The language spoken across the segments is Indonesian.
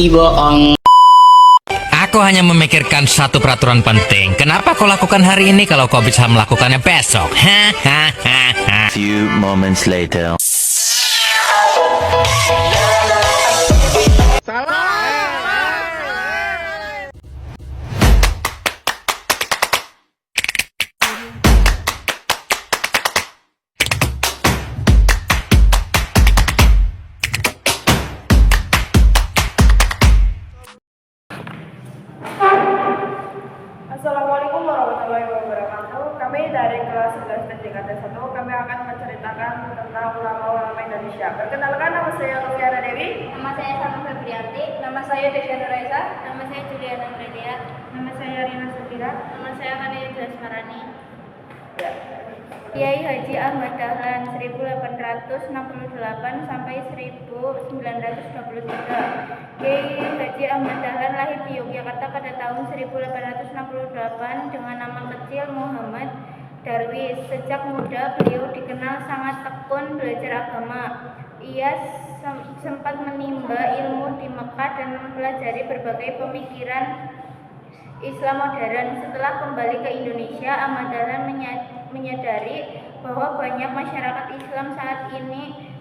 bohong. Aku hanya memikirkan satu peraturan penting. Kenapa kau lakukan hari ini kalau kau bisa melakukannya besok? Hahaha. Few moments later. Assalamualaikum warahmatullahi wabarakatuh. Kami dari kelas 11 PJKT 1, kami akan menceritakan tentang ulama-ulama Indonesia. Perkenalkan, nama saya Lufiana Dewi. Nama saya Sama Febrianti. Nama saya Desya Raisa. Nama saya Juliana Fredia. Nama saya Rina Safira. Nama saya Kania Jasmarani. Ya. Kiai Haji Ahmad Dahlan 1868 sampai 1923. Kiai Haji Ahmad Dahlan lahir di Yogyakarta pada tahun 1868 dengan nama kecil Muhammad Darwis. Sejak muda beliau dikenal sangat tekun belajar agama. Ia sempat menimba ilmu di Mekah dan mempelajari berbagai pemikiran Islam modern. Setelah kembali ke Indonesia, Ahmad Dahlan menyadari bahwa banyak masyarakat Islam saat ini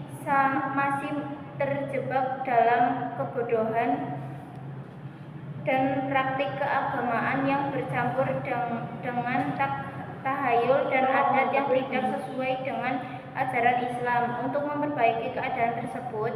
masih terjebak dalam kebodohan dan praktik keagamaan yang bercampur dengan tahayul dan adat yang tidak sesuai dengan ajaran Islam. Untuk memperbaiki keadaan tersebut,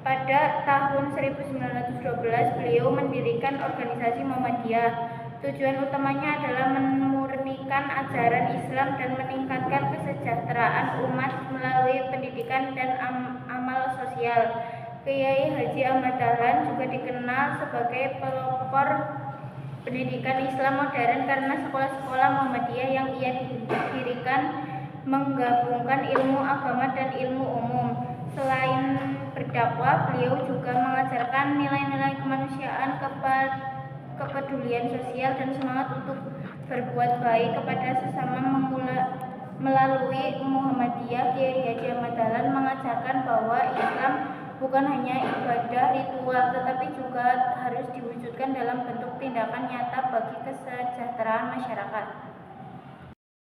pada tahun 1912 beliau mendirikan organisasi Muhammadiyah. Tujuan utamanya adalah memurnikan ajaran Islam dan meningkatkan kesejahteraan umat melalui pendidikan dan amal sosial. Kiai Haji Ahmad Dahlan juga dikenal sebagai pelopor pendidikan Islam modern karena sekolah-sekolah Muhammadiyah yang ia dirikan menggabungkan ilmu agama dan ilmu umum. Selain berdakwah, beliau juga mengajarkan nilai-nilai kemanusiaan, kepedulian sosial, dan semangat untuk berbuat baik kepada sesama. Melalui Muhammadiyah, Kiai Haji Ahmad Dahlan mengajarkan bahwa Islam bukan hanya ibadah ritual, tetapi juga harus diwujudkan dalam bentuk tindakan nyata bagi kesejahteraan masyarakat.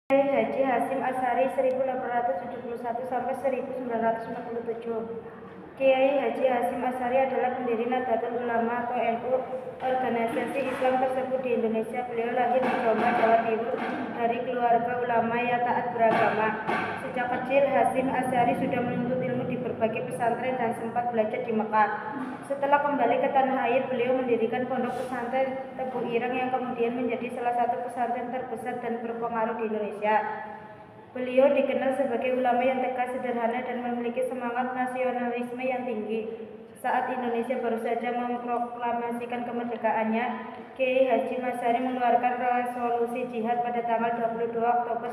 Kiai Haji Hasyim Asy'ari 1871 sampai 1947. Kiai Haji Hasyim Asy'ari adalah pendiri Nahdlatul Ulama atau NU, organisasi Islam tersebut di Indonesia. Beliau lahir di Jombang, Jawa Timur, dari keluarga ulama yang taat beragama. Sejak kecil, Hasyim Asy'ari sudah menuntut ilmu di berbagai pesantren dan sempat belajar di Mekah. Setelah kembali ke tanah air, beliau mendirikan pondok pesantren Tebu Ireng yang kemudian menjadi salah satu pesantren terbesar dan berpengaruh di Indonesia. Beliau dikenal sebagai ulama yang tegas, sederhana, dan memiliki semangat nasionalisme yang tinggi. Saat Indonesia baru saja memproklamasikan kemerdekaannya, Kiai Haji Asy'ari mengeluarkan resolusi jihad pada tanggal 22 Oktober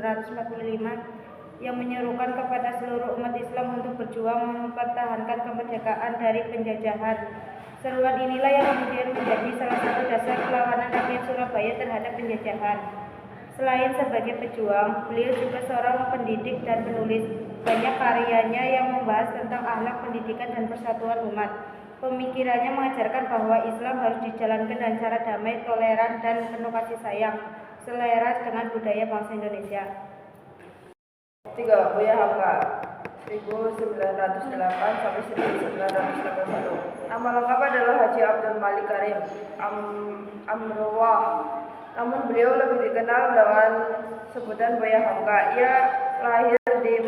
1945 yang menyerukan kepada seluruh umat Islam untuk berjuang mempertahankan kemerdekaan dari penjajahan. Seruan inilah yang kemudian menjadi salah satu dasar perlawanan rakyat Surabaya terhadap penjajahan. Selain sebagai pejuang, beliau juga seorang pendidik dan penulis. Banyak karyanya yang membahas tentang akhlak, pendidikan, dan persatuan umat. Pemikirannya mengajarkan bahwa Islam harus dijalankan dengan cara damai, toleran, dan penuh kasih sayang, selaras dengan budaya bangsa Indonesia. 3. Buya Hamka 1908 sampai 1981. Nama lengkap adalah Haji Abdul Malik Karim Amrullah. Namun beliau lebih dikenal dengan sebutan Buya Hamka. Ia lahir di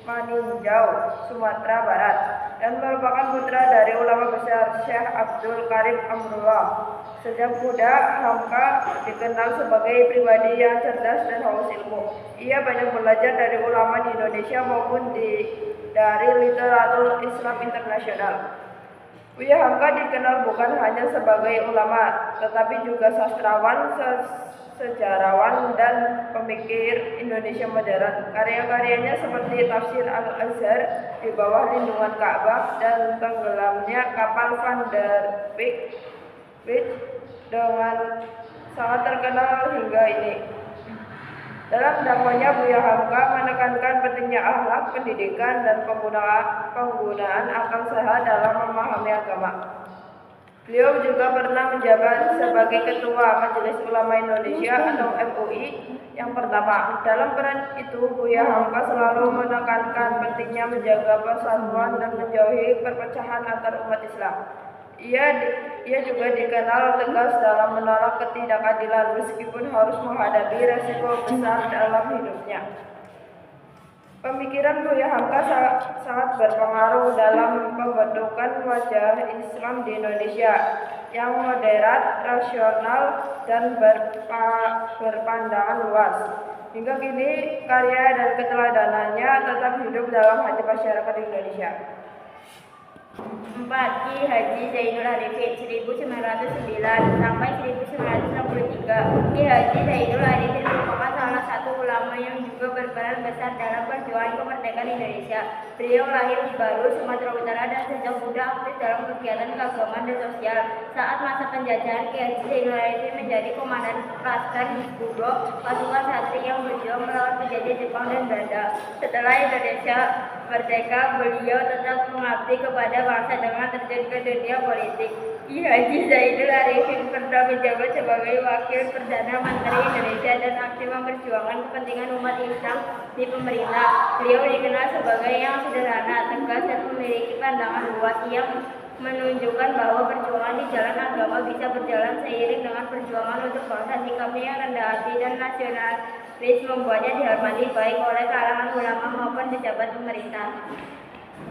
Maninjau, Sumatera Barat, dan merupakan putra dari ulama besar Syekh Abdul Karim Amrullah. Sejak muda, Hamka dikenal sebagai pribadi yang cerdas dan haus ilmu. Ia banyak belajar dari ulama di Indonesia maupun dari literatur Islam internasional. Buya Hamka dikenal bukan hanya sebagai ulama, tetapi juga sastrawan, sejarawan, dan pemikir Indonesia modern. Karya-karyanya seperti Tafsir Al-Azhar, Di Bawah Lindungan Ka'bah, dan Tenggelamnya Kapal Van der Wijk dengan sangat terkenal hingga ini. Dalam dakwanya, Buya Hamka menekankan pentingnya akhlak, pendidikan, dan penggunaan akal sehat dalam memahami agama. Beliau juga pernah menjabat sebagai Ketua Majelis Ulama Indonesia atau MUI yang pertama. Dalam peran itu, Buya Hamka selalu menekankan pentingnya menjaga persatuan dan menjauhi perpecahan antar umat Islam. Ia juga dikenal tegas dalam menolak ketidakadilan meskipun harus menghadapi resiko besar dalam hidupnya. Pemikiran Buya Hamka sangat berpengaruh dalam pembentukan wajah Islam di Indonesia yang moderat, rasional, dan berpandangan luas. Hingga kini, karya dan keteladanannya tetap hidup dalam hati masyarakat Indonesia. 4. Ki Haji Zainul Arifin 1909 sampai 1963. Ki Haji Zainul Arifin merupakan salah satu ulama yang juga berperan besar dalam perjuangan kemerdekaan Indonesia. Beliau lahir di Baru, Sumatera Utara dan sejak muda aktif dalam kegiatan keagamaan dan sosial. Saat masa penjajahan, Ki Haji Zainul Arifin menjadi komandan Laskar Hizbullah, pasukan satria yang berjuang melawan penjajah Jepang dan Belanda. Setelah Indonesia merdeka, beliau tetap mengabdi kepada bangsa dengan terjun ke dunia politik. Ki Haji Zainul Arifin pernah menjabat sebagai Wakil Perdana Menteri Indonesia dan aktif memperjuangkan kepentingan umat Islam di pemerintah. Beliau dikenal sebagai yang sederhana, tegas, dan memiliki pandangan luas yang menunjukkan bahwa perjuangan di jalan agama bisa berjalan seiring dengan perjuangan untuk bangsa. Sikapnya yang rendah hati dan nasionalis membuatnya dihormati baik oleh kalangan ulama maupun pejabat pemerintah.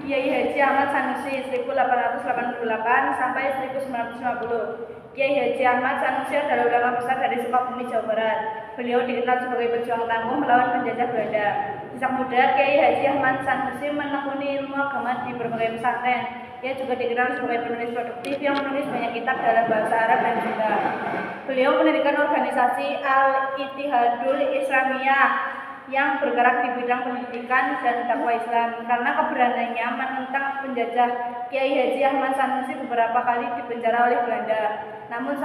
Kiai Haji Ahmad Sanusi 1888 sampai 1950. Kiai Haji Ahmad Sanusi adalah ulama besar dari Sukabumi, Jawa Barat. Beliau dikenal sebagai pejuang tangguh melawan penjajah Belanda. Sejak muda, Kiai Haji Ahmad Sanusi menekuni ilmu agama di berbagai pesantren. Ia juga dikenal sebagai penulis produktif yang menulis banyak kitab dalam bahasa Arab dan Sunda. Beliau mendirikan organisasi Al-Ittihadul Islamiyah yang bergerak di bidang pendidikan dan dakwah Islam. Karena keberaniannya menentang penjajah, Kiai Haji Ahmad Sanusi beberapa kali dipenjara oleh Belanda. Namun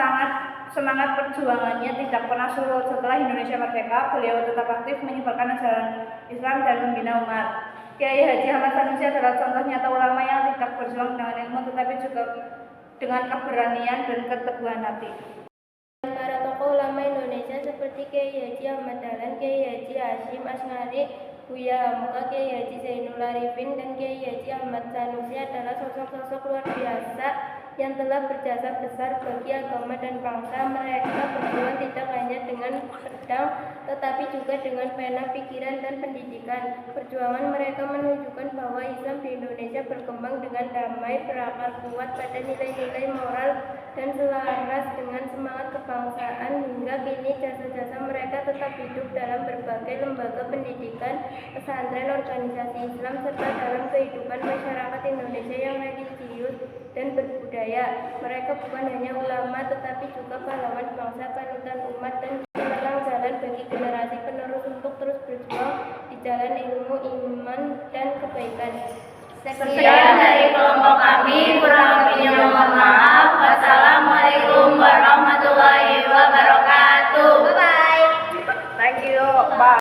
semangat perjuangannya tidak pernah surut. Setelah Indonesia merdeka, beliau tetap aktif menyebarkan ajaran Islam dan membina umat. Kiai Haji Ahmad Sanusi adalah contoh nyata ulama yang tidak berjuang dengan ilmu tetapi juga dengan keberanian dan keteguhan hati. Para tokoh ulama Indonesia seperti Kiai Haji Ahmad Dahlan, Kiai Haji Hasyim Asy'ari, Buya Hamka, Kiai Haji Zainul Arifin, dan Kiai Haji Ahmad Sanusi adalah sosok-sosok luar biasa yang telah berjasa besar bagi agama dan bangsa. Mereka berjuang tidak hanya dengan pedang, tetapi juga dengan pena, pikiran, dan pendidikan. Perjuangan mereka menunjukkan bahwa Islam di Indonesia berkembang dengan damai, berakar kuat pada nilai-nilai moral, dan selaras dengan semangat kebangsaan. Hingga kini jasa-jasa mereka tetap hidup dalam berbagai lembaga pendidikan, pesantren, organisasi Islam, serta dalam kehidupan masyarakat Indonesia yang religius dan berbudaya. Mereka bukan hanya ulama tetapi juga pahlawan bangsa, panutan umat, dan penerang jalan bagi generasi penerus untuk terus berjuang di jalan ilmu, iman, dan kebaikan. Sekian dari kelompok kami, kurang